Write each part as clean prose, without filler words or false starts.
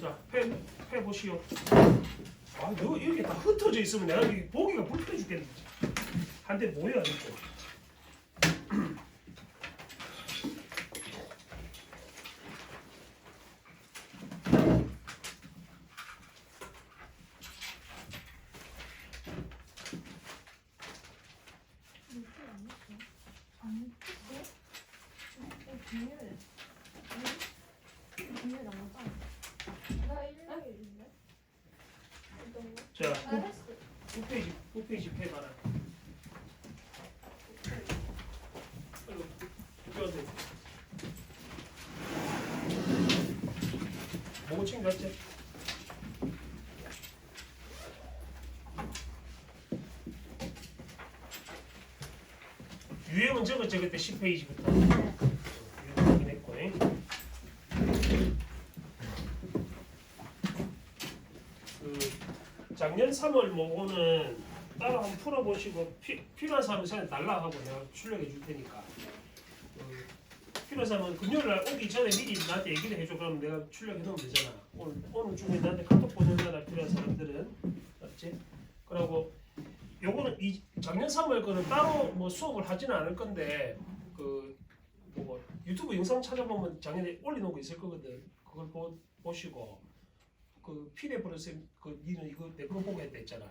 자, 패 보시오. 아, 너 이렇게 다 흩어져 있으면 내가 여기 보기가 불편해 죽겠네. 한 대 모여 있고. 자, 9페이지 패봐라. 뭐고 챙겼지? 유형은 적었죠 그때 10페이지부터. 유형 확인했고. 작년 3월 모고는 따로 한번 풀어보시고 필요한 사람은 저한테 달라 하고 내가 출력해 줄 테니까 필요한 사람은 금요일날 오기 전에 미리 나한테 얘기를 해줘. 그러면 내가 출력해 놓으면 되잖아. 오늘 중에 나한테 카톡 보내잖아. 필요한 사람들은. 알았지? 그리고 요거는 이 작년 3월 거는 따로 뭐 수업을 하지는 않을 건데 뭐 유튜브 영상 찾아보면 작년에 올려놓은 거 있을 거거든. 그걸 보시고 PDF로 니는 이거 내 거 보고 했다 했잖아.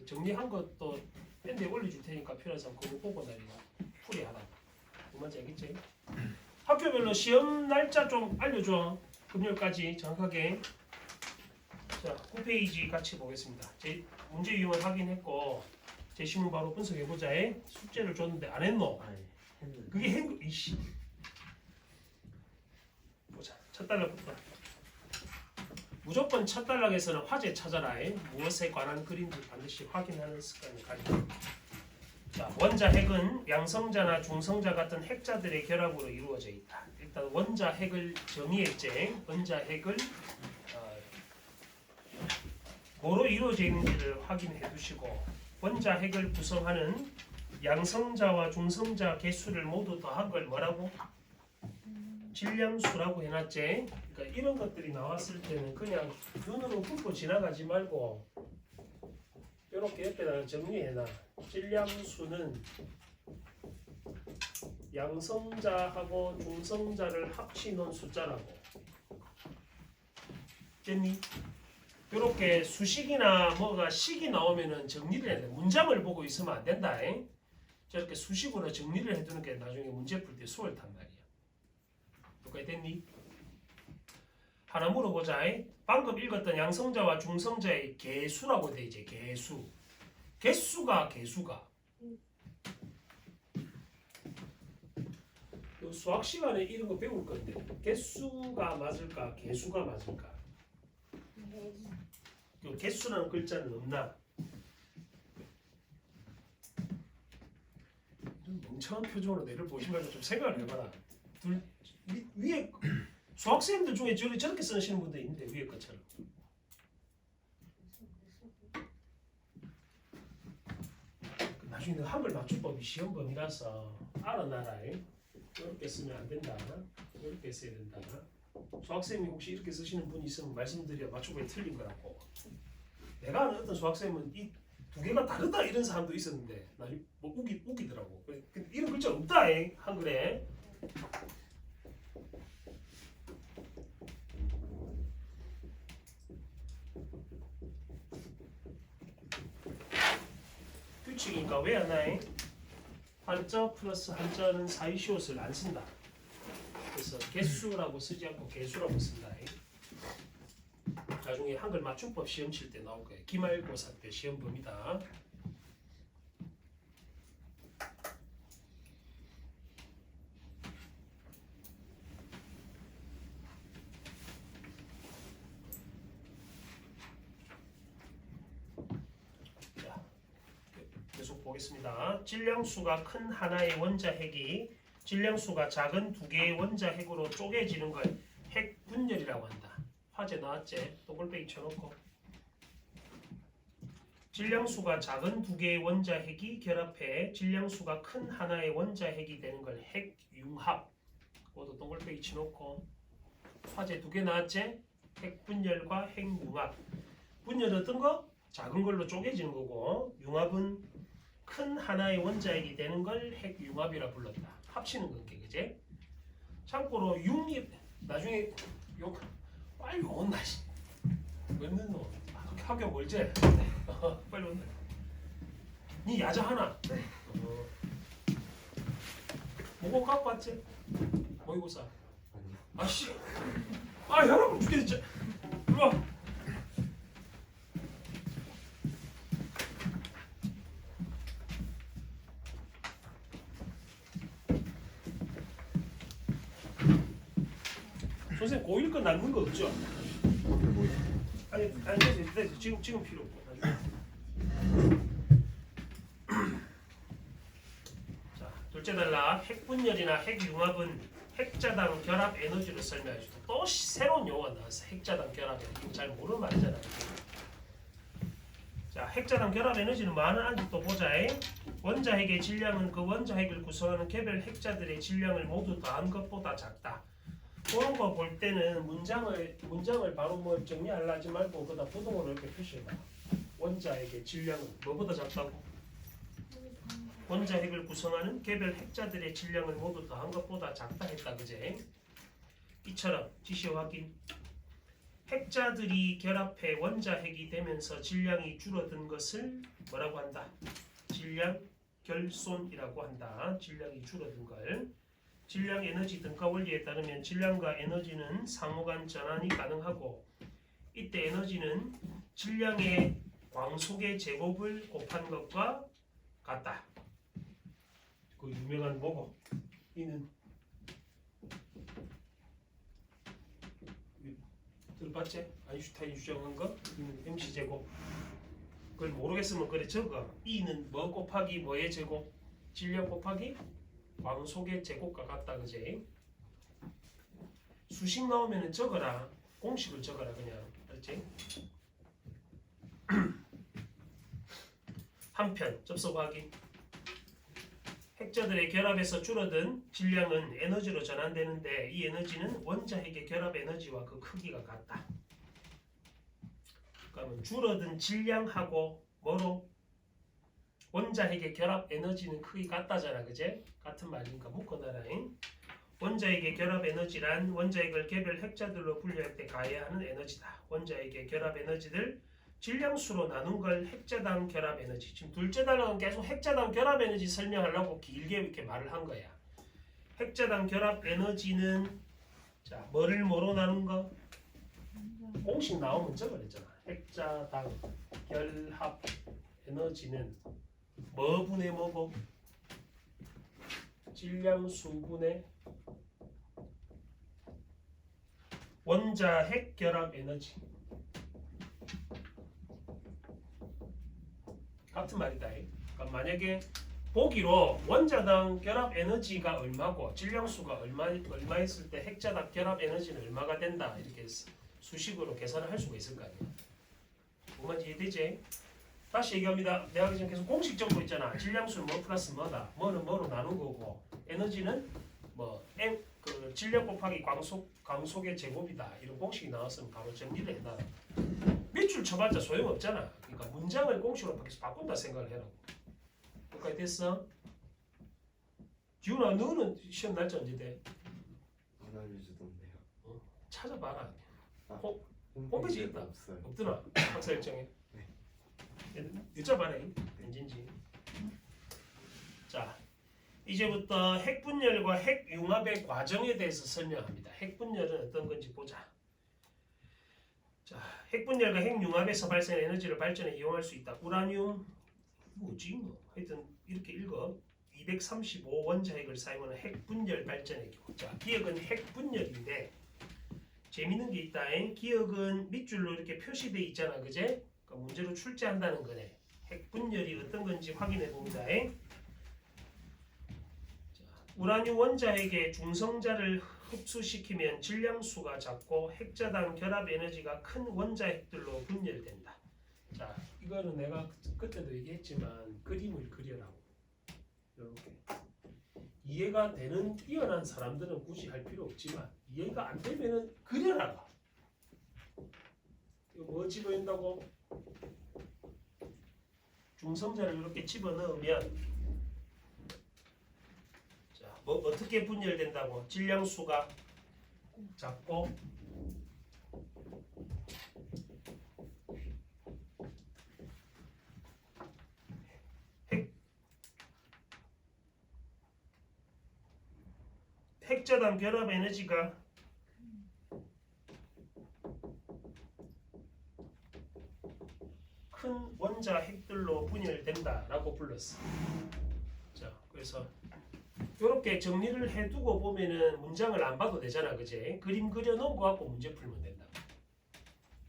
정리한 것도 밴드에 올려줄 테니까 필요한 사람 그거 보고 나중에 풀이하라. 뭔지 알겠지? 학교별로 시험 날짜 좀 알려줘. 금요일까지 정확하게. 자, 9페이지 같이 보겠습니다. 제 문제 유형을 확인했고 제시문 바로 분석해보자. 숙제를 줬는데 안 했노? 그게 행거 이씨. 보자. 첫 단락부터. 무조건 첫 단락에서는 화제 찾아라. 무엇에 관한 그림인지 반드시 확인하는 습관을 가지고. 자, 원자 핵은 양성자나 중성자 같은 핵자들의 결합으로 이루어져 있다. 일단 원자 핵을 정의했지. 원자 핵을 뭐로 이루어져 있는지를 확인해 두시고 원자 핵을 구성하는 양성자와 중성자 개수를 모두 더한 걸 뭐라고? 질량수라고 해놨지. 그러니까 이런 것들이 나왔을 때는 그냥 눈으로 훑고 지나가지 말고 이렇게 옆에다가 정리해놔. 질량수는 양성자하고 중성자를 합치는 숫자라고. 됐니? 이렇게 수식이나 뭐가 식이 나오면은 정리를 해야 돼. 문장을 보고 있으면 안 된다. 저렇게 수식으로 정리를 해두는 게 나중에 문제 풀 때 수월단 말이야. 똑같이 됐니? 하나 물어보자. 방금 읽었던 양성자와 중성자의 개수라고 돼 있지. 개수. 개수가 수학 시간에 이런 거 배울 건데 개수가 맞을까? 개수가 맞을까? 개수라는 글자는 없나? 멍청한 표정으로 내를 보시면서 좀 생각을 해봐라. 위에 수학생들 중에 저렇게 쓰시는 분도 있는데 위에 것처럼. 나중에 한글 맞춤법이 시험범위라서 알아놔라. 이렇게 쓰면 안 된다. 이렇게 써야 된다. 수학생이 혹시 이렇게 쓰시는 분이 있으면 말씀드려. 맞춤법이 틀린 거라고. 내가 아는 어떤 수학생은 이 두 개가 다르다 이런 사람도 있었는데 나중에 뭐 우기더라고. 이런 글자 없다. 한글에. 규칙이니까 왜 안 해? 한자 플러스 한자는 사이시옷을 안 쓴다. 그래서 개수라고 쓰지 않고 개수라고 쓴다. 나중에 한글 맞춤법 시험 칠 때 나올 거예요. 기말고사 때 시험 범위다. 자, 계속 보겠습니다. 질량수가 큰 하나의 원자 핵이 질량수가 작은 두 개의 원자 핵으로 쪼개지는 걸 핵 분열이라고 한다. 화제 나왔지? 동글뱅이 쳐놓고 질량수가 작은 두 개의 원자 핵이 결합해 질량수가 큰 하나의 원자 핵이 되는 걸 핵융합. 모두 동글뱅이 쳐놓고 화제 두 개 나왔지? 핵분열과 핵융합. 분열은 어떤 거? 작은 걸로 쪼개지는 거고 융합은 큰 하나의 원자핵이 되는 걸 핵융합이라 불렀다. 합치는 건게 그제? 참고로 융이 나중에 용 빨리 온다. 왜 늦노? 학교 멀지? 빨리 온다. 니 야자 하나. 네. 뭐고 갖고 왔지? 모의고사. 아니요. 아씨. 아 여러분 죽겠지. 이리 와. 선생님 고1 거 남는 거 없죠? 아니 됐어. 지금 필요 없고 나중에. 자 둘째 단락 핵분열이나 핵융합은 핵자당 결합 에너지로 설명해 주다. 또 새로운 용어가 나왔어. 핵자당 결합 에너지. 잘 모르는 말이잖아. 자 핵자당 결합 에너지는 많은 안지 또 보자. 원자핵의 질량은 그 원자핵을 구성하는 개별 핵자들의 질량을 모두 더한 것보다 작다. 그런 거 볼 때는 문장을 바로 뭐 정리하려 하지 말고 그다 부동으로 이렇게 표시해봐. 원자핵의 질량은 뭐보다 작다고? 원자핵을 구성하는 개별 핵자들의 질량을 모두 더한 것보다 작다 했다 그제? 이처럼 지시 확인. 핵자들이 결합해 원자핵이 되면서 질량이 줄어든 것을 뭐라고 한다? 질량 결손이라고 한다. 질량이 줄어든 걸. 질량 에너지 등가 원리에 따르면 질량과 에너지는 상호간 전환이 가능하고 이때 에너지는 질량의 광속의 제곱을 곱한 것과 같다. 그 유명한 뭐고? 이는 들어봤지? 아인슈타인 주장한 거? 이는 MC 제곱. 그걸 모르겠으면 그래 적어. 이는 뭐 곱하기 뭐의 제곱? 질량 곱하기 광속의 제곱과 같다 그지? 수식 나오면 적어라. 공식을 적어라 그냥. 알지? 한편 접속 확인. 핵자들의 결합에서 줄어든 질량은 에너지로 전환되는데 이 에너지는 원자핵의 결합 에너지와 그 크기가 같다. 그러면 줄어든 질량하고 뭐로? 원자핵의 결합 에너지는 크기 같다잖아 그제? 같은 말이니까 묶어놔라잉. 원자핵의 결합 에너지란 원자핵을 개별 핵자들로 분류할 때 가해야 하는 에너지다. 원자핵의 결합 에너지들 질량수로 나눈 걸 핵자당 결합 에너지. 지금 둘째 단락은 계속 핵자당 결합 에너지 설명하려고 길게 이렇게 말을 한 거야. 핵자당 결합 에너지는 자 뭐를 뭐로 나눈 거? 공식 나오면 적어냈잖아. 핵자당 결합 에너지는 뭐 분의 뭐고? 질량수분의 원자핵 결합 에너지. 같은 말이다. 그러니까 만약에 보기로 원자당 결합 에너지가 얼마고 질량수가 얼마 있을 때 핵자당 결합 에너지는 얼마가 된다 이렇게 수식으로 계산을 할 수가 있을 거 아니야. 뭐만 이해되지? 다시 얘기합니다. 내가 지금 계속 공식 적고 있잖아. 질량수는 뭐 플러스 뭐다. 뭐는 뭐로 나눈 거고 에너지는 뭐 m 그 질량 곱하기 광속의 제곱이다. 이런 공식이 나왔으면 바로 정리를 해놔. 밑줄 쳐봤자 소용없잖아. 그러니까 문장을 공식으로 계속 바꾼다 생각을 해라고. 여기까지 됐어? 지훈아 너는 시험 날짜 언제 돼? 안 알려주던데요. 찾아봐라. 홈페이지에 홈페이지에 있다. 없어요. 없더라. 학사 일정에. 여쭤봐라. 언젠지. 자 이제부터 핵분열과 핵융합의 과정에 대해서 설명합니다. 핵분열은 어떤 건지 보자. 자, 핵분열과 핵융합에서 발생한 에너지를 발전에 이용할 수 있다. 우라늄 뭐지 뭐 하여튼 이렇게 읽어. 235 원자핵을 사용하는 핵분열 발전의 경우. 자, 기억은 핵분열인데 재밌는 게 있다. 기억은 밑줄로 이렇게 표시돼 있잖아, 그제? 그러니까 문제로 출제한다는 거네. 핵분열이 어떤 건지 확인해 봅니다. 우라늄 원자핵의 중성자를 흡수시키면 질량수가 작고 핵자당 결합 에너지가 큰 원자핵들로 분열된다. 자, 이거는 내가 그때도 얘기했지만 그림을 그려라고. 이렇게 이해가 되는 뛰어난 사람들은 굳이 할 필요 없지만 이해가 안 되면은 그려라. 뭐 집어낸다고? 중성자를 이렇게 집어넣으면 자, 뭐 어떻게 분열된다고? 질량수가 작고 핵자단 결합 에너지가 큰 원자 핵들로 분열된다라고 불렀어. 자, 그래서 이렇게 정리를 해두고 보면은 문장을 안 봐도 되잖아, 그지? 그림 그려놓은 거 갖고 문제 풀면 된다.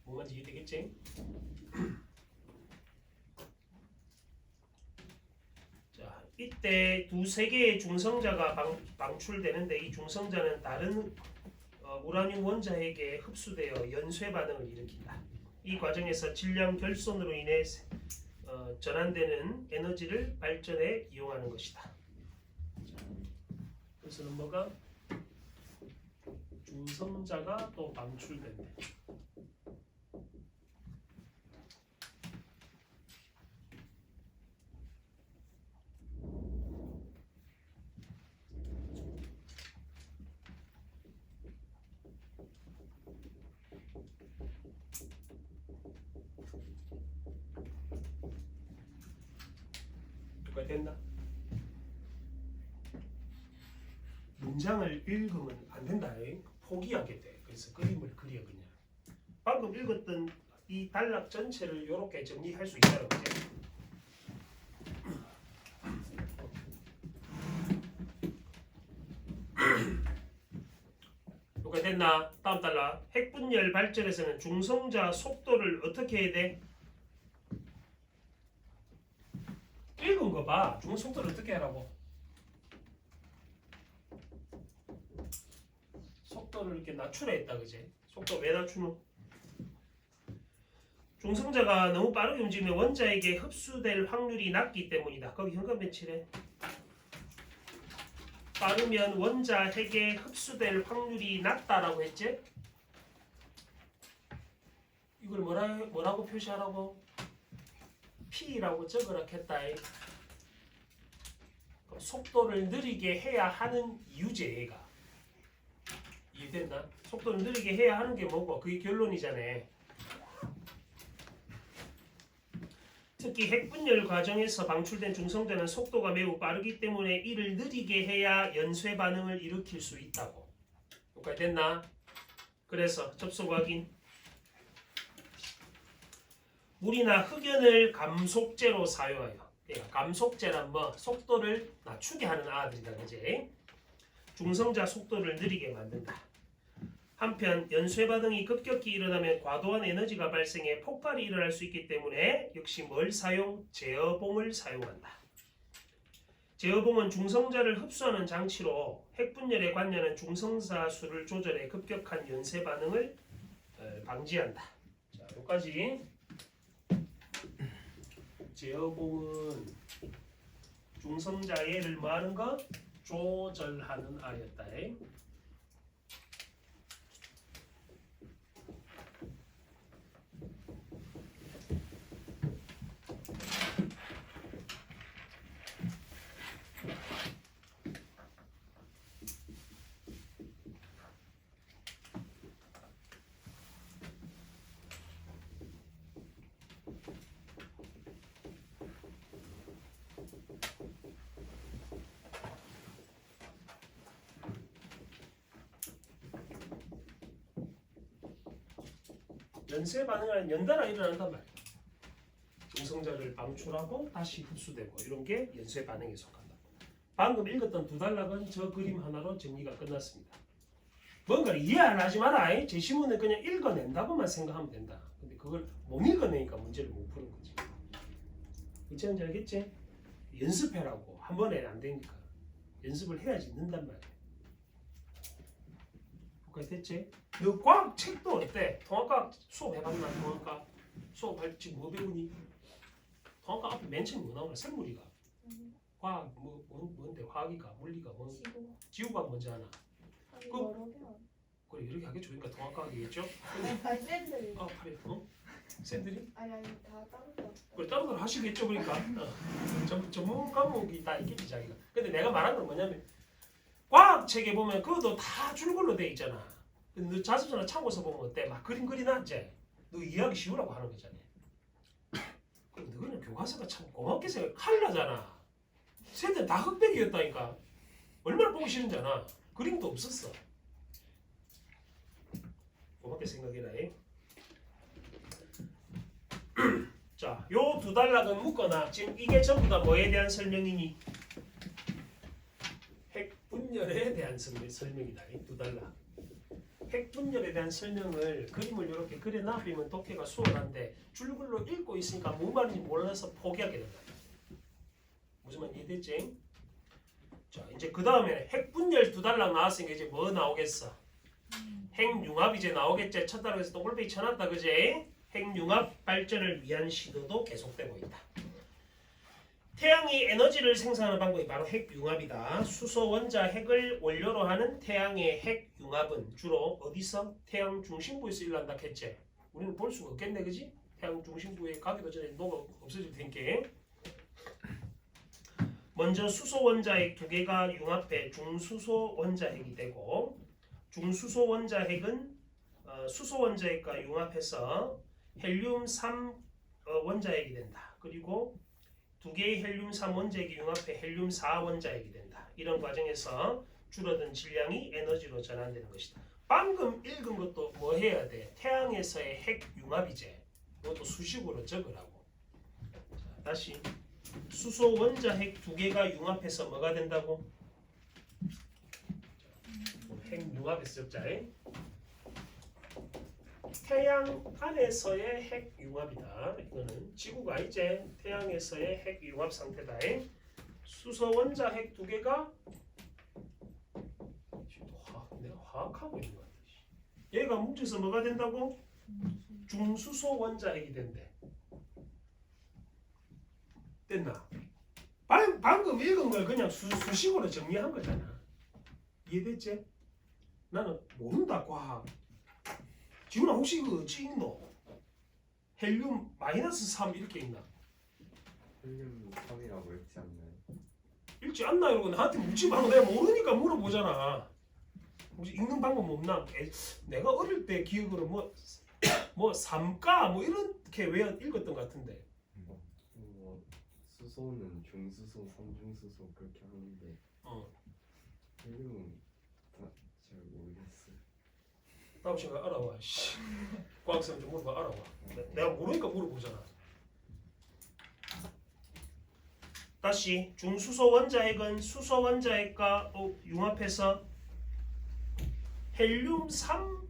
뭔지 이해되겠지? 자, 이때 두세 개의 중성자가 방출되는데 이 중성자는 다른 우라늄 원자에게 흡수되어 연쇄 반응을 일으킨다. 이 과정에서 질량 결손으로 인해 전환되는 에너지를 발전에 이용하는 것이다. 자, 그래서는 뭐가 중성자가 또 방출된대. 됐나? 문장을 읽으면 안 된다. 포기하게 돼. 그래서 그림을 그려 그냥. 방금 읽었던 이 단락 전체를 이렇게 정리할 수 있다는 거지. 이거 됐나? 다음 단락. 핵분열 발전에서는 중성자 속도를 어떻게 해야 돼? 읽은 거 봐. 중속도를 어떻게 하라고? 속도를 이렇게 낮추라 했다, 그지? 속도 왜 낮추노? 중성자가 너무 빠르게 움직이면 원자에게 흡수될 확률이 낮기 때문이다. 거기 현관 배치래. 빠르면 원자 핵에 흡수될 확률이 낮다라고 했지? 이걸 뭐라고 표시하라고? P라고 적으라 했다. 속도를 느리게 해야 하는 이유제 얘가. 이해됐나? 속도를 느리게 해야 하는 게 뭐고? 그게 결론이잖아. 특히 핵분열 과정에서 방출된 중성자는 속도가 매우 빠르기 때문에 이를 느리게 해야 연쇄 반응을 일으킬 수 있다고. 여기까지 됐나? 그래서 접속 확인. 물이나 흑연을 감속제로 사용하여. 감속제란 뭐? 속도를 낮추게 하는 아들이다, 그지? 중성자 속도를 느리게 만든다. 한편 연쇄 반응이 급격히 일어나면 과도한 에너지가 발생해 폭발이 일어날 수 있기 때문에 역시 뭘 사용? 제어봉을 사용한다. 제어봉은 중성자를 흡수하는 장치로 핵분열에 관여하는 중성자 수를 조절해 급격한 연쇄 반응을 방지한다. 자, 여기까지. 제어봉은 중성자애를 뭐하는 거? 조절하는 아였다. 연쇄 반응은 연달아 일어난단 말이야. 중성자를 방출하고 다시 흡수되고 이런 게 연쇄 반응에 속한다. 방금 읽었던 두 단락은 저 그림 하나로 정리가 끝났습니다. 뭔가를 이해 안 하지 마라. 제 시문을 그냥 읽어낸다고만 생각하면 된다. 근데 그걸 못 읽어내니까 문제를 못 푸는 거지. 그렇지 않은지 알겠지? 연습해라고. 한 번에 안 되니까. 연습을 해야지 는단 말이야. 됐지? 너 과학 책도 어때? 통합과학 수업 해봤나? 통합과학 수업할 지금 뭐 배우니? 통합과학 앞에 맨 처음 뭐 나오나? 생물이가 과학 뭔데? 화학이가 물리가 뭐? 지구과학 뭔지 아나? 그래 이렇게 하겠죠. 그러니까 통합과학이겠죠? 발센들 아 그래. 쌤들이? 아니 다 따로. 그걸 따로 하시겠죠. 그러니까 전문 과목이 다 있겠지 자기가. 근데 내가 말한 건 뭐냐면 과학 책에 보면 그것도 다 줄글로 돼 있잖아. 근데 너 자습서나 참고서 보면 어때? 막 그림 그리놨지? 너 이해하기 쉬우라고 하는 거잖아. 그럼 너희는 교과서가 참 고맙게 생각 칼라잖아. 쌤들 다 흑백이었다니까. 얼마나 보기 싫은지 아나. 그림도 없었어. 고맙게 생각해라. 자, 요 두 단락은 묶거나 지금 이게 전부 다 뭐에 대한 설명이니? 핵분열에 대한 설명이다. 이 두 단락. 핵분열에 대한 설명을 그림을 이렇게 그려놔보면 독해가 수월한데 줄글로 읽고 있으니까 무슨 말인지 몰라서 포기하게 된다. 무슨 말인지 이해됐지? 자, 이제 그 다음에 핵분열 두 단락 나왔으니까 이제 뭐 나오겠어? 핵융합 이제 나오겠지. 첫 단락에서 동글뱅이 쳐놨다, 그지? 핵융합 발전을 위한 시도도 계속되고 있다. 태양이 에너지를 생산하는 방법이 바로 핵융합이다. 수소 원자 핵을 원료로 하는 태양의 핵융합은 주로 어디서? 태양 중심부에서 일어난다 했지. 우리는 볼 수가 없겠네, 그지? 태양 중심부에 가기도 전에 녹아 없어질 테니까. 먼저 수소 원자핵 두 개가 융합해 중수소 원자핵이 되고, 중수소 원자핵은 수소 원자핵과 융합해서 헬륨 3 원자핵이 된다. 그리고 두 개의 헬륨 3 원자핵이 융합해 헬륨 4 원자핵이 된다. 이런 과정에서 줄어든 질량이 에너지로 전환되는 것이다. 방금 읽은 것도 뭐 해야 돼? 태양에서의 핵융합이지. 이것도 수식으로 적으라고. 자, 다시 수소 원자핵 두 개가 융합해서 뭐가 된다고? 핵융합에서 적자. 태양 안에서의 핵융합이다. 이거는 지구가 이제 태양에서의 핵융합 상태다. 수소 원자핵 두 개가 내가 화학하고 있는 것 같아. 얘가 뭉쳐서 뭐가 된다고? 중수소 원자핵이 된대. 됐나? 방금 읽은 걸 그냥 수식으로 정리한 거잖아. 이해됐지? 나는 모른다 과학. 지훈아 혹시 그 어찌 읽노? 헬륨 마이너스 3 이렇게 읽나? 헬륨 3이라고 읽지 않나요? 읽지 않나 이러고 나한테 묻지 말고 내가 모르니까 물어보잖아. 혹시 읽는 방법 없나? 내가 어릴 때 기억으로 뭐 삼가 뭐 이렇게 외워 읽었던 것 같은데. 수소는 중수소, 삼중수소 그렇게 하는데 헬륨은 잘 모르겠어요. 다음 시간에 알아와. 씨. 과학쌤 좀 물어봐 알아와. 내가 모르니까 물어보잖아. 다시 중수소 원자핵은 수소 원자핵과 융합해서 헬륨 3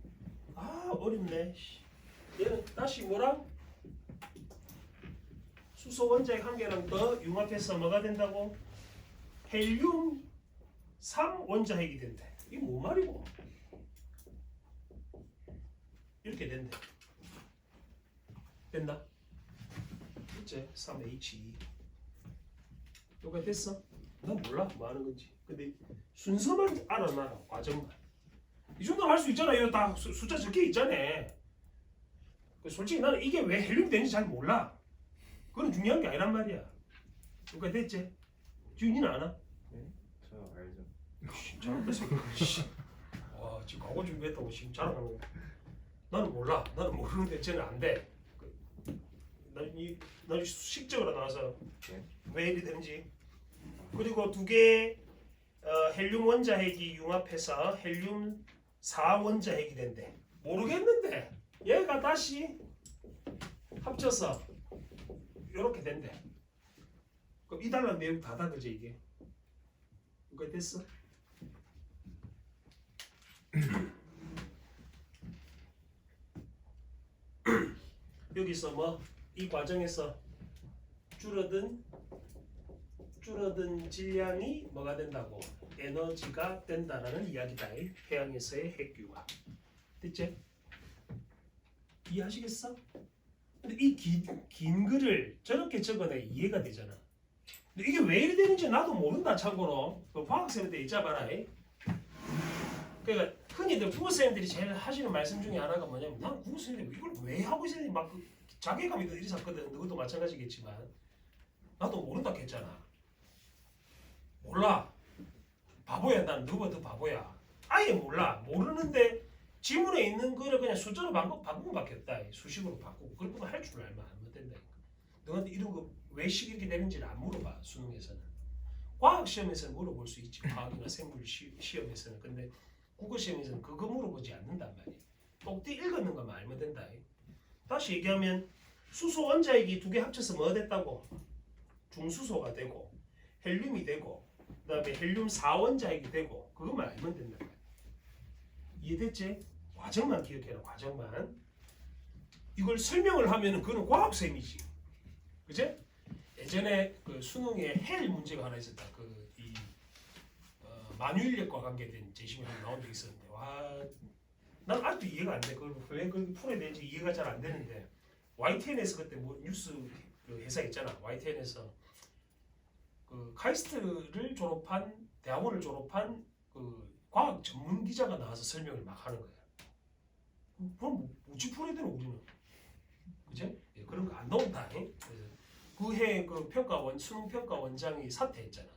어렵네. 얘는 다시 뭐랑? 수소 원자핵 한 개랑 더 융합해서 뭐가 된다고? 헬륨 3 원자핵이 된대. 이게 뭐 말이고? 이렇게 된대. 됐나? 됐지? 3H2 여기가 됐어? 난 몰라 뭐 하는 건지. 근데 순서만 알아놔라. 과정만. 이 정도는 할 수 있잖아. 이거 다 숫자 적혀 있잖아. 솔직히 나는 이게 왜 헬륨이 되는지 잘 몰라. 그건 중요한 게 아니란 말이야. 여기가 됐지? 지훈이는 아나? 네? 저 알죠. 잘한다 새끼. 와 지금 과거 준비했다고 지금 자랑하는 거야. 나는 몰라. 나는 모르는데 쟤는 안 돼. 난 수식적으로 나와서 네? 왜 이리 되는지. 그리고 두 개의 헬륨 원자핵이 융합해서 헬륨 4 원자핵이 된대. 모르겠는데 얘가 다시 합쳐서 이렇게 된대. 그럼 이 단락 내용 다다 그지 이게. 이거 됐어? 여기서 뭐 이 과정에서 줄어든 질량이 뭐가 된다고? 에너지가 된다라는 이야기다. 태양에서의 핵융합. 됐지? 이해하시겠어? 근데 이 긴 글을 저렇게 적어내 이해가 되잖아. 근데 이게 왜 이래 되는지 나도 모른다. 참고로 그 과학생한테 여쭤봐라. 그러니까 흔히들 국어선생님들이 제일 하시는 말씀 중에 하나가 뭐냐면 난 국어선생님 이걸 왜 하고 있어야 막 자괴감이 더 일어섰거든. 너도 마찬가지겠지만 나도 모른다 했잖아. 몰라. 바보야. 난 너보다 더 바보야. 아예 몰라. 모르는데 지문에 있는 거를 그냥 숫자로 바꾸면 바뀌었다. 수식으로 바꾸고 그럴 거면 할 줄 알면 안 된다니까. 너한테 이런 거 왜 식 이렇게 되는지를 안 물어봐. 수능에서는. 과학 시험에서는 물어볼 수 있지. 과학이나 생물 시험에서는. 근데 국어 시험에서는 그거 물어보지 않는단 말이야. 똑띠 읽었는 것만 알면 된다. 다시 얘기하면 수소 원자액이 두 개 합쳐서 뭐 됐다고? 중수소가 되고 헬륨이 되고 그다음에 헬륨 4원자액이 되고 그것만 알면 된단 말이야. 이해됐지? 과정만 기억해라. 과정만. 이걸 설명을 하면은 그거는 과학쌤이지. 그제? 예전에 그 수능에 헬 문제가 하나 있었다. 그이 만유인력과 관계된 제시문이 나온 적이 있었는데 와, 난 아직도 이해가 안 돼. 그걸 왜 그렇게 풀어야 되는지 이해가 잘 안 되는데 YTN에서 그때 뭐 뉴스 그 회사 있잖아. YTN에서 그 카이스트를 졸업한 대학원을 졸업한 그 과학 전문 기자가 나와서 설명을 막 하는 거야. 그럼 뭐지 풀어야 되는 우리는, 그제? 예, 그런 거 안 나온다. 그해 그 수능 평가 원장이 사퇴했잖아.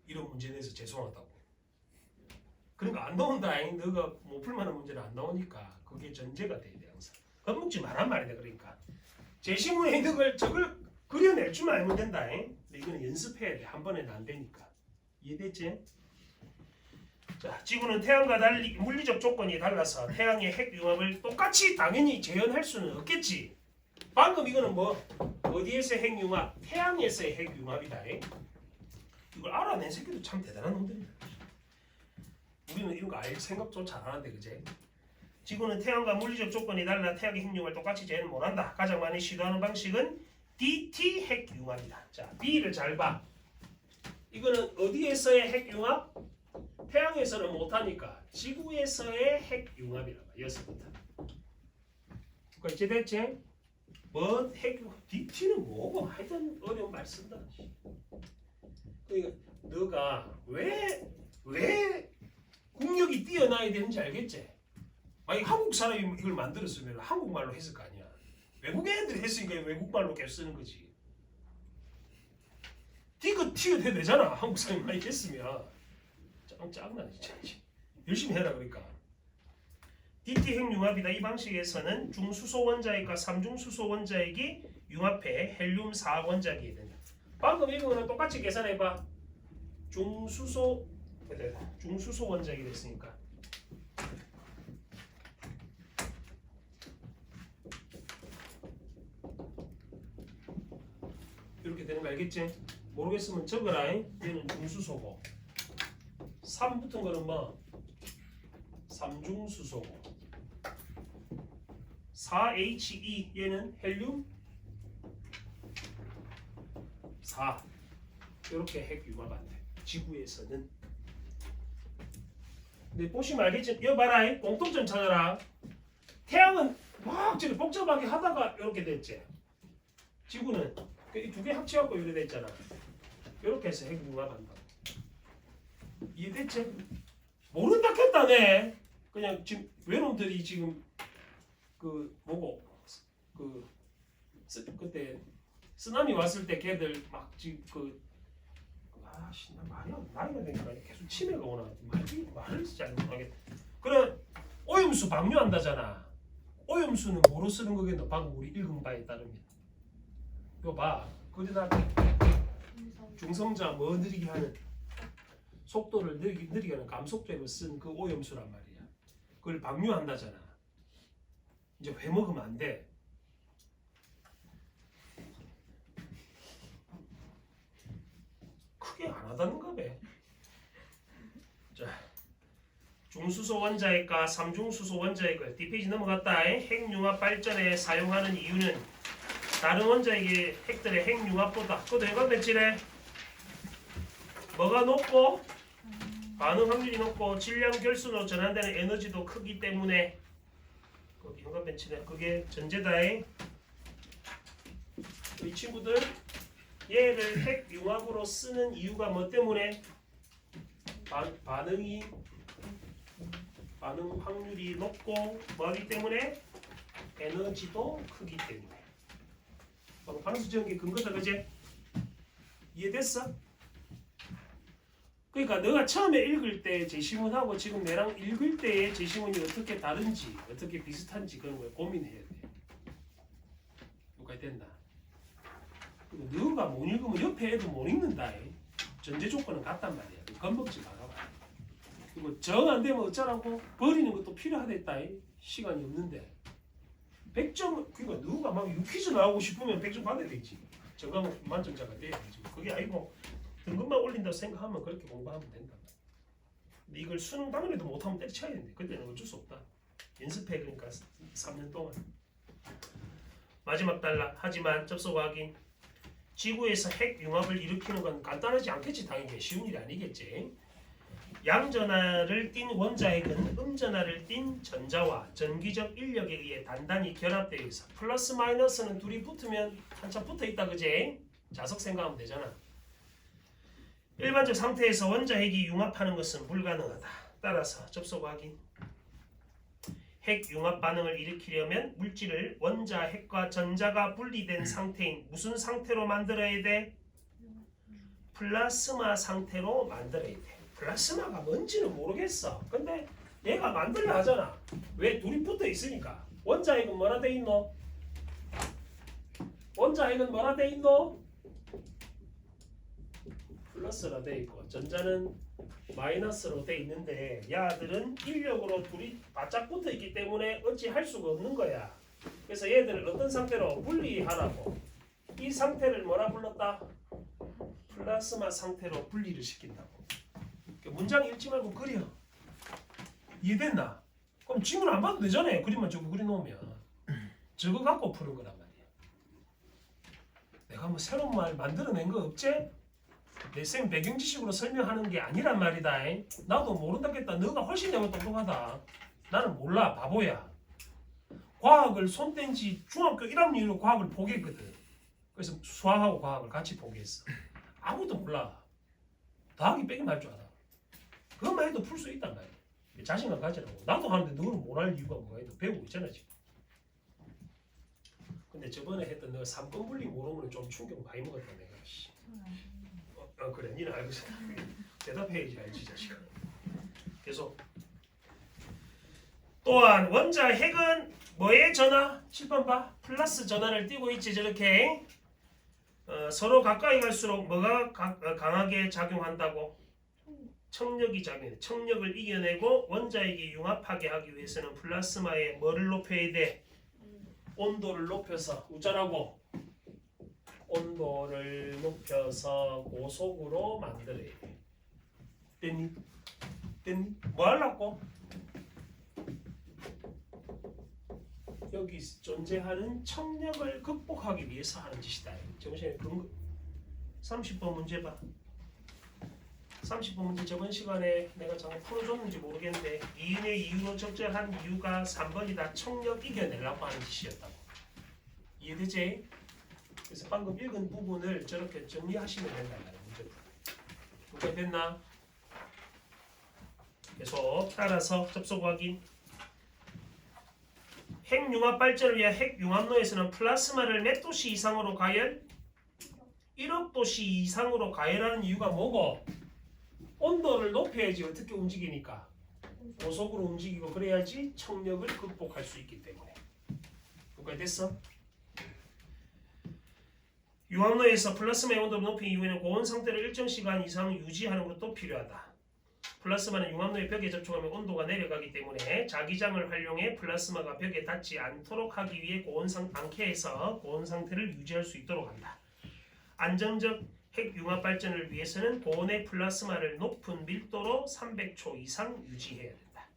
이런 문제 내서 죄송하다고. 그런 거 안 나온다. 너가 못 풀만한 문제는 안 나오니까 그게 전제가 돼야 돼 항상. 겁먹지 말란 말이다. 그러니까 제시문에 있는 걸 저걸 그려낼 줄만 알면 된다. 근데 이거는 연습해야 돼. 한 번에는 안 되니까. 이해됐지? 자, 지구는 태양과 달리 물리적 조건이 달라서 태양의 핵융합을 똑같이 당연히 재현할 수는 없겠지. 방금 이거는 뭐 어디에서의 핵융합? 태양에서의 핵융합이다. 이걸 알아낸 새끼도 참 대단한 놈들이다. 우리는 이런 거 알 생각조차 안 하는데, 그제? 지구는 태양과 물리적 조건이 달라 태양의 핵융합을 똑같이 재현을 못한다. 가장 많이 시도하는 방식은 DT 핵융합이다. 자, B를 잘 봐. 이거는 어디에서의 핵융합? 태양에서는 못하니까 지구에서의 핵융합이라고. 여기서부터. 그러니까 이제 됐지? 뭔 핵융합? DT는 뭐고? 하여튼 어려운 말 쓴다. 그러니까 너가 왜 국력이 뛰어나야 되는지 알겠지? 아니 한국 사람이 이걸 만들었으면 한국말로 했을 거 아니야. 외국 애들이 했으니까 외국말로 계속 쓰는 거지. D가 튀어도 되잖아. 한국 사람이 많이 했으면. 짱나 진짜. 열심히 해라 그러니까. DT 핵융합이다. 이 방식에서는 중수소 원자액과 삼중수소 원자액이 융합해 헬륨 4원자액이 된다. 방금 이거는 똑같이 계산해봐. 중수소 원자액이 됐으니까 이렇게 되는 거 알겠지? 모르겠으면 적어라. 얘는 중수소고 3 붙은 거는 뭐? 삼중수소고 4He 얘는 헬륨 4 이렇게 핵융합한대. 지구에서는. 근데 보시면 알겠지? 이거 봐라. 공통점 찾아라. 태양은 막 저기 복잡하게 하다가 이렇게 됐지. 지구는 이 두 개 합쳐갖고 이렇게 됐잖아. 이렇게 해서 핵융합한다. 이해됐지? 모른다 했다네. 그냥 지금 외놈들이 지금 그 뭐고 그때 쓰나미 왔을 때 걔들 막 지금 아씨 나 말이 나이가 되니까 계속 치매가 오나 말을 잘 못하겠다. 그래 오염수 방류한다잖아. 오염수는 뭐로 쓰는 거겠노? 방금 우리 읽은 바에 따르면 이거 봐. 거기다 중성자 뭐 느리게 하는 속도를 느리게 하는 감속제로 쓴 그 오염수란 말이야. 그걸 방류한다잖아. 이제 회 먹으면 안 돼. 크게 안 하다는가 봐. 자, 중수소 원자액과 삼중수소 원자액을 뒷페이지 넘어갔다. 핵융합 발전에 사용하는 이유는 다른 원자액의 핵들의 핵융합보다 그것도 연관됐지네. 뭐가 높고 반응 확률이 높고 질량 결순으로 전환되는 에너지도 크기 때문에 거기 연관벤치네. 그게 전제다잉. 이 친구들 얘를 핵융합으로 쓰는 이유가 뭐 때문에? 반응 확률이 높고 뭐하기 때문에? 에너지도 크기 때문에. 반응수 지은 게 근거다, 그지? 이해됐어? 그러니까 너가 처음에 읽을 때 제시문하고 지금 내랑 읽을 때의 제시문이 어떻게 다른지, 어떻게 비슷한지 그런 걸 고민해야 돼. 여기까지 됐나? 그리고 너가 못 읽으면 옆에 애도 못 읽는다. 전제 조건은 같단 말이야. 겁먹지 말아봐. 그리고 정 안 되면 어쩌라고? 버리는 것도 필요하겠다. 시간이 없는데. 100점, 그러니까 누가 막 유퀴즈 나오고 싶으면 100점 받아야 되지. 정강 만점자가 돼야지. 그게 아니고 등급만 올린다고 생각하면 그렇게 공부하면 된다. 근데 이걸 수능 당일에도 못하면 때려쳐야 되는데 그때는 어쩔 수 없다. 연습해. 그러니까 3년 동안. 마지막 단락. 하지만 접속 확인. 지구에서 핵 융합을 일으키는 건 간단하지 않겠지. 당연히 쉬운 일이 아니겠지. 양전하를 띤 원자핵은 음전하를 띤 전자와 전기적 인력에 의해 단단히 결합되어 있어. 플러스 마이너스는 둘이 붙으면 한참 붙어 있다, 그지? 자석 생각하면 되잖아. 일반적 상태에서 원자핵이 융합하는 것은 불가능하다. 따라서 접속 확인. 핵 융합 반응을 일으키려면 물질을 원자핵과 전자가 분리된 상태인 무슨 상태로 만들어야 돼? 플라스마 상태로 만들어야 돼. 플라스마가 뭔지는 모르겠어. 근데 얘가 만들려 하잖아. 왜? 둘이 붙어 있으니까. 원자핵은 뭐라 돼 있노? 원자핵은 뭐라 돼 있노? 플러스라 돼 있고 전자는 마이너스로 돼 있는데 야들은 인력으로 둘이 바짝 붙어 있기 때문에 어찌 할 수가 없는 거야. 그래서 얘들을 어떤 상태로 분리하라고. 이 상태를 뭐라 불렀다? 플라스마 상태로 분리를 시킨다고. 문장 읽지 말고 그려. 이해됐나? 그럼 지문 안 봐도 되잖아요. 그림만 저거 그려놓으면. 저거 갖고 푸는 거란 말이야. 내가 뭐 새로운 말 만들어낸 거 없지? 내 쌤 배경 지식으로 설명하는 게 아니란 말이다. 나도 모른다겠다. 너가 훨씬 내가 똑똑하다. 나는 몰라. 바보야. 과학을 손 뗀 지 중학교 1학년 이후로 과학을 포기했거든. 그래서 수학하고 과학을 같이 포기했어. 아무도 몰라. 더하기 빼기 말 줄 알아. 그것만 해도 풀 수 있단 말이야. 자신감 가지라고. 나도 하는데 너는 못 할 이유가 뭐가 있어. 배우고 있잖아 지금. 근데 저번에 했던 너 3권 분리 모르면 좀 충격 많이 먹었다 내가. 그래. 니는 알고 있어. 대답해야지 알지 자식아. 계속. 또한 원자 핵은 뭐의 전하? 7번 봐. 플러스 전하를 띄고 있지 저렇게. 서로 가까이 갈수록 뭐가 강하게 작용한다고? 청력이 작용해. 청력을 이겨내고 원자핵이 융합하게 하기 위해서는 플라스마에 뭐를 높여야 돼? 온도를 높여서 우짜라고 온도를 높여서 고속으로 만들어야 돼. 됐니? 됐니? 뭐 하려고? 여기 존재하는 청력을 극복하기 위해서 하는 짓이다. 정신에 30번 문제 봐. 30번 문제 저번 시간에 내가 잠깐 풀어줬는지 모르겠는데 이윤의 이유로 적절한 이유가 3번이다. 청력 이겨내려고 하는 짓이었다고. 이해되지? 그래서 방금 읽은 부분을 저렇게 정리하시면 된다는 문제풀이. 이해가 됐나? 계속 따라서 접속 확인. 핵융합 발전을 위한 핵융합로에서는 플라스마를 몇 도씨 이상으로 가열? 1억 도씨 이상으로 가열하는 이유가 뭐고? 온도를 높여야지 어떻게 움직이니까 고속으로 움직이고 그래야지 청력을 극복할 수 있기 때문에. 여기까지 됐어? 융합로에서 플라스마의 온도를 높인 이후에는 고온 상태를 일정 시간 이상 유지하는 것도 필요하다. 플라스마는 융합로의 벽에 접촉하면 온도가 내려가기 때문에 자기장을 활용해 플라스마가 벽에 닿지 않도록 하기 위해 앙케에서 고온 상태를 유지할 수 있도록 한다. 안정적 핵융합 발전을 위해서는 고온의 플라스마를 높은 밀도로 300초 이상 유지해야 된다.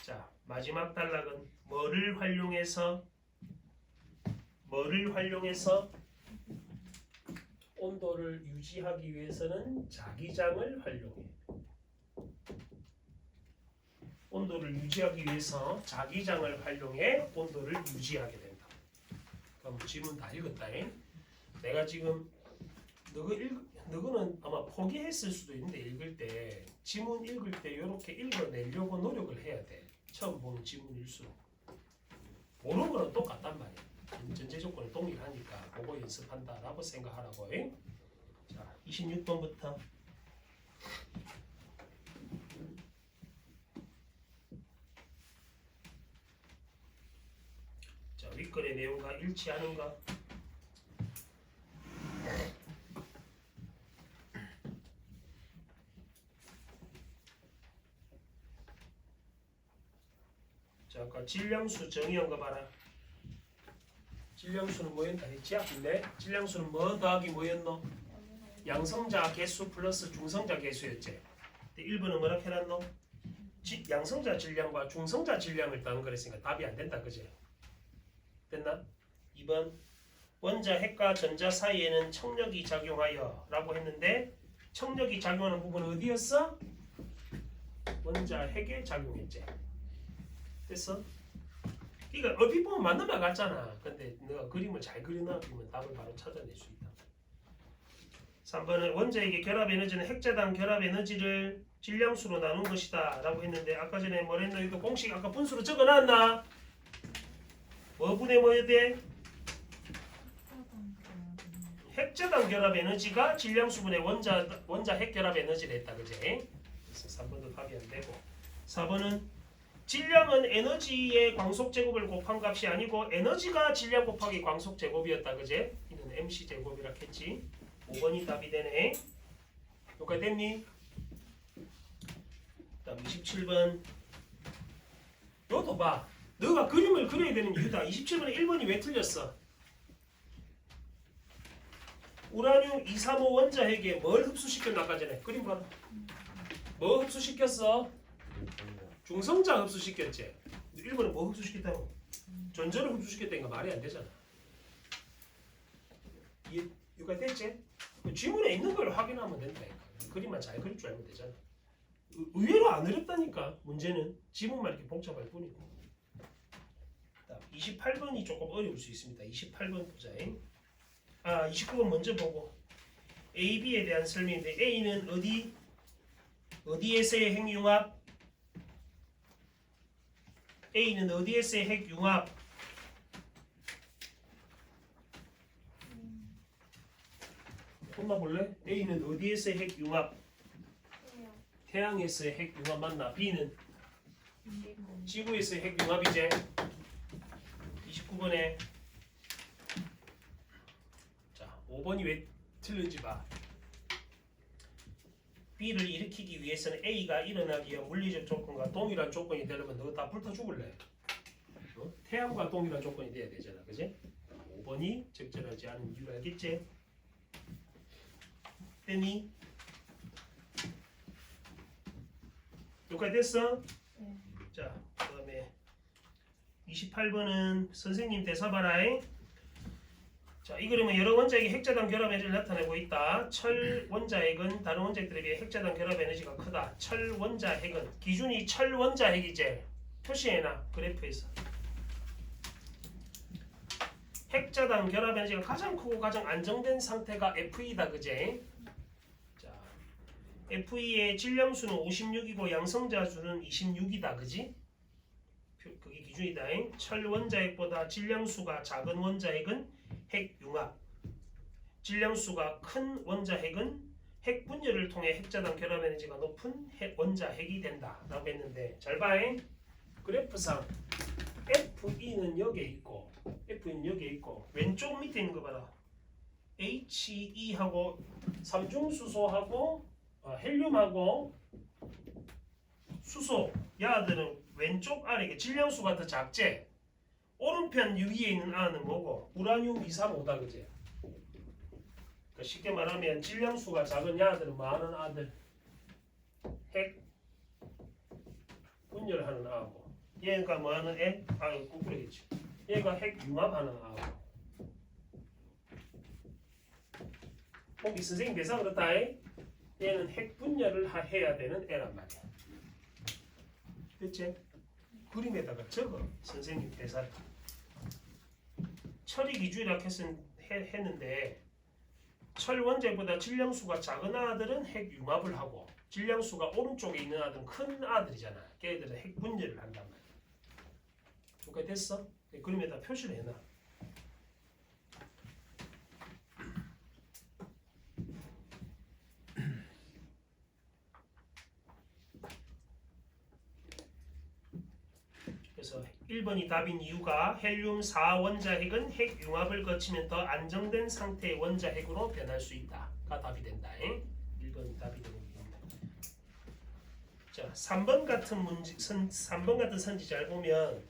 자, 마지막 단락은 뭐를 활용해서 온도를 유지하기 위해서는 자기장을 활용해. 온도를 유지하기 위해서 자기장을 활용해 온도를 유지하게 된다. 그럼 지문 다 읽었다. 내가 지금 너는 아마 포기했을 수도 있는데 읽을 때 지문 읽을 때 이렇게 읽어내려고 노력을 해야 돼. 처음 보는 지문일수록 모르는 거는 똑같단 말이야. 전제 조건이 동일하니까 그거 연습한다라고 생각하라고. 자, 26번부터. 자, 윗글의 내용과 일치하는가? 자, 아까 질량수 정의한 거 봐라. 질량수는 뭐였나 했지? 근데 질량수는 뭐 더하기 뭐였노? 양성자 개수 플러스 중성자 개수였지. 근데 1번은 뭐라 해놨노? 양성자 질량과 중성자 질량을 따는 거랬으니까 답이 안 된다, 그지? 됐나? 2번 원자 핵과 전자 사이에는 청력이 작용하여 라고 했는데 청력이 작용하는 부분은 어디였어? 원자 핵에 작용했지. 됐어? 그러니까 얼핏 보면 맞는 말 같잖아. 근데 너가 그림을 잘 그려놔두면 답을 바로 찾아낼 수 있다. 3번은 원자핵의 결합 에너지는 핵자당 결합 에너지를 질량수로 나눈 것이다 라고 했는데 아까 전에 뭐랬노? 이거 공식 아까 분수로 적어놨나? 뭐 분의 뭐야 돼? 핵자당 결합 에너지가 질량수분의 원자 핵 결합 에너지를 했다, 그지? 그래서 3번도 답이 안 되고. 4번은 질량은 에너지의 광속 제곱을 곱한 값이 아니고 에너지가 질량 곱하기 광속 제곱이었다, 그지? 이는 MC 제곱이라 했지. 5번이 답이 되네. 여기까지 됐니? 다음 27번. 요것도 봐. 너가 그림을 그려야 되는 이유다. 27번에 1번이 왜 틀렸어? 우라늄 235 원자핵에 뭘 흡수시켰나 아까 전에 그림 봐라. 뭐 흡수시켰어? 중성자 흡수시켰지. 1번은 뭐 흡수시켰다고? 전자를 흡수시켰다니까 말이 안 되잖아. 이해가 됐지? 지문에 있는 걸 확인하면 된다니까. 그림만 잘 그릴 줄 알면 되잖아. 의외로 안 어렵다니까. 문제는 지문만 이렇게 복잡할 뿐이고. 28번이 조금 어려울 수 있습니다. 28번 보자. 29번 먼저 보고 A, B에 대한 설명인데 A는 어디에서의 핵융합? A는 어디에서의 핵융합? 혼나볼래? A는 어디에서의 핵융합? 태양에서의 핵융합 맞나? B는 지구에서의 핵융합이지. 29번에 자 5번이 왜 틀린지 봐. B를 일으키기 위해서는 A가 일어나기 위한 물리적 조건과 동일한 조건이 되려면 너 다 불타 죽을래. 태양과 동일한 조건이 돼야 되잖아, 그지? 5번이 적절하지 않은 이유를 알겠지? 됐니? 여기까지 됐어? 네. 자, 그 다음에 28번은 선생님 대사 봐라잉. 자, 이 그림은 여러 원자핵의 핵자당 결합 에너지를 나타내고 있다. 철 원자핵은 다른 원자핵들에 비해 핵자당 결합 에너지가 크다. 철 원자핵은 기준이 철 원자핵이지. 표시해놔 그래프에서. 핵자당 결합 에너지가 가장 크고 가장 안정된 상태가 FE다, 그제? 자, FE의 질량수는 56이고 양성자 수는 26이다, 그지? 그게 기준이다. 철 원자핵보다 질량수가 작은 원자핵은 핵융합, 질량수가 큰 원자핵은 핵분열을 통해 핵자당 결합 에너지가 높은 원자핵이 된다 라고 했는데 잘 봐. 그래프상 FE는 여기에 있고 F는 여기에 있고 왼쪽 밑에 있는 거 봐라. HE하고 삼중수소하고 헬륨하고 수소 야들은 왼쪽 아래 질량수가 더 작지. 오른편 위에 있는 아는 뭐고? 우라늄 235다, 그지? 그러니까 쉽게 말하면 질량수가 작은 야들은 많은 아들 핵 분열하는 아고 얘가 뭐하는 애? 거꾸로겠지. 얘가 핵 융합하는 아고. 거기 선생님 대사 그렇다. 얘는 핵 분열을 해야 되는 애란 말이야. 됐지? 그림에다가 적어 선생님 대사를. 철이 기준이라고 했는데 철 원자보다 질량수가 작은 아들은 핵 융합을 하고 질량수가 오른쪽에 있는 아들은 큰 아들이잖아. 걔들은 핵 분열을 한단 말이야. 그러니까 됐어? 그림에다 표시를 해놔. 그래서 1번이 답인 이유가 헬륨 4 원자핵은 핵 융합을 거치면 더 안정된 상태의 원자핵으로 변할 수 있다가 답이 된다. 1번이 답이 되는 겁니다. 자, 3번 같은 문제, 3번 같은 선지 잘 보면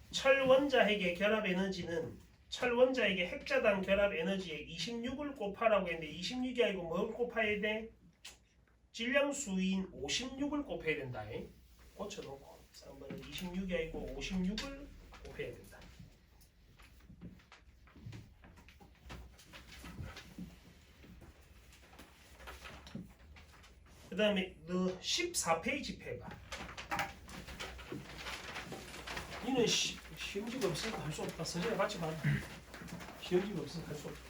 철 원자핵의 결합 에너지는 철 원자핵의 핵자당 결합 에너지에 26을 곱하라고 했는데 26이 아니고 뭘 곱해야 돼? 질량 수인 56을 곱해야 된다. 고쳐놓고 3번은 26이 아니고 56을 곱해야 된다. 그 다음에 너 14페이지 펴봐. 니는 시험지가 없으니까 할 수 없다. 서재랑 같이 봐라. 시험지가 없으니까 할 수 없다.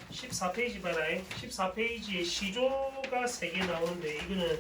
14페이지 봐라. 14페이지에 시조가 3개 나오는데 이거는